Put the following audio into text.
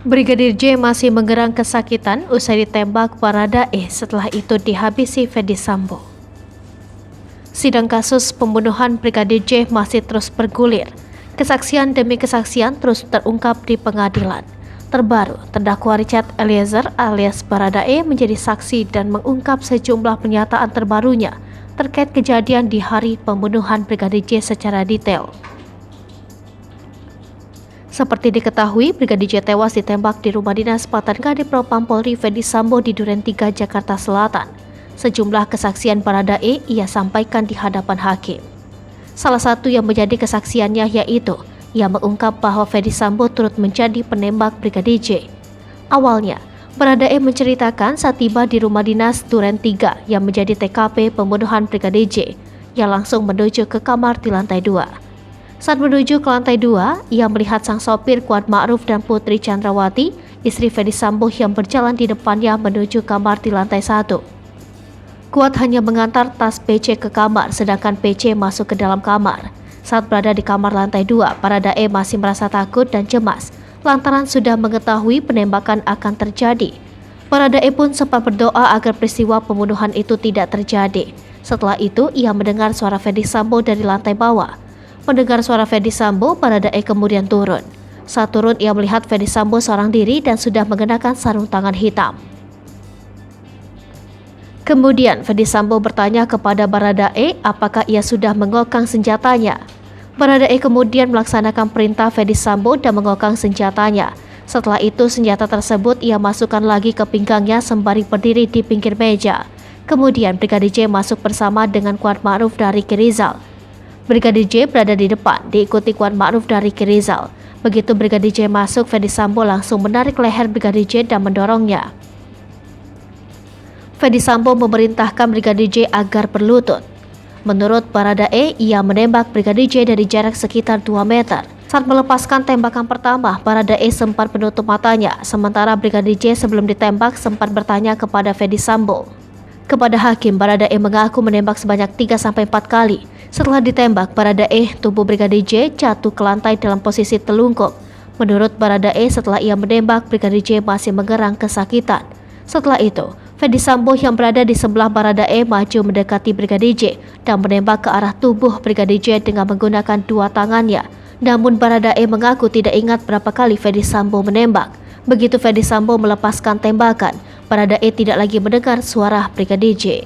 Brigadir J masih menggerang kesakitan usai ditembak Baradae setelah itu dihabisi Ferdy Sambo. Sidang kasus pembunuhan Brigadir J masih terus bergulir. Kesaksian demi kesaksian terus terungkap di pengadilan. Terbaru, terdakwa Richard Eliezer alias Baradae menjadi saksi dan mengungkap sejumlah pernyataan terbarunya terkait kejadian di hari pembunuhan Brigadir J secara detail. Seperti diketahui, Brigadir J tewas ditembak di rumah dinas Patan Kadipropam Polri Ferdy Sambo di Duren 3, Jakarta Selatan. Sejumlah kesaksian Baradae ia sampaikan di hadapan hakim. Salah satu yang menjadi kesaksiannya yaitu ia mengungkap bahwa Ferdy Sambo turut menjadi penembak Brigadir J. Awalnya, Baradae menceritakan saat tiba di rumah dinas Duren 3 yang menjadi TKP pembunuhan Brigadir J, ia langsung menuju ke kamar di lantai 2. Saat menuju ke lantai 2, ia melihat sang sopir Kuat Ma'ruf dan Putri Chandrawati, istri Ferdy Sambo yang berjalan di depannya menuju kamar di lantai 1. Kuat hanya mengantar tas PC ke kamar, sedangkan PC masuk ke dalam kamar. Saat berada di kamar lantai 2, Baradae masih merasa takut dan cemas, lantaran sudah mengetahui penembakan akan terjadi. Baradae pun sempat berdoa agar peristiwa pembunuhan itu tidak terjadi. Setelah itu, ia mendengar suara Ferdy Sambo dari lantai bawah. Mendengar suara Ferdy Sambo, Baradae kemudian turun. Saat turun, ia melihat Ferdy Sambo seorang diri dan sudah mengenakan sarung tangan hitam. Kemudian, Ferdy Sambo bertanya kepada Baradae apakah ia sudah mengokang senjatanya. Baradae kemudian melaksanakan perintah Ferdy Sambo dan mengokang senjatanya. Setelah itu, senjata tersebut ia masukkan lagi ke pinggangnya sembari berdiri di pinggir meja. Kemudian, Brigadir J masuk bersama dengan Kuat Ma'ruf dari Ricky Rizal. Brigadir J berada di depan, diikuti Kuat Ma'ruf dari Ricky Rizal. Begitu Brigadir J masuk, Ferdy Sambo langsung menarik leher Brigadir J dan mendorongnya. Ferdy Sambo memerintahkan Brigadir J agar berlutut. Menurut Baradae, ia menembak Brigadir J dari jarak sekitar 2 meter. Saat melepaskan tembakan pertama, Baradae sempat menutup matanya, sementara Brigadir J sebelum ditembak sempat bertanya kepada Ferdy Sambo. Kepada hakim, Baradae mengaku menembak sebanyak 3-4 kali. Setelah ditembak, Baradae, tubuh Brigadir J jatuh ke lantai dalam posisi telungkup. Menurut Baradae, setelah ia menembak, Brigadir J masih menggerang kesakitan. Setelah itu, Ferdy Sambo yang berada di sebelah Baradae maju mendekati Brigadir J dan menembak ke arah tubuh Brigadir J dengan menggunakan 2 tangannya. Namun Baradae mengaku tidak ingat berapa kali Ferdy Sambo menembak. Begitu Ferdy Sambo melepaskan tembakan, Baradae tidak lagi mendengar suara Brigadir J.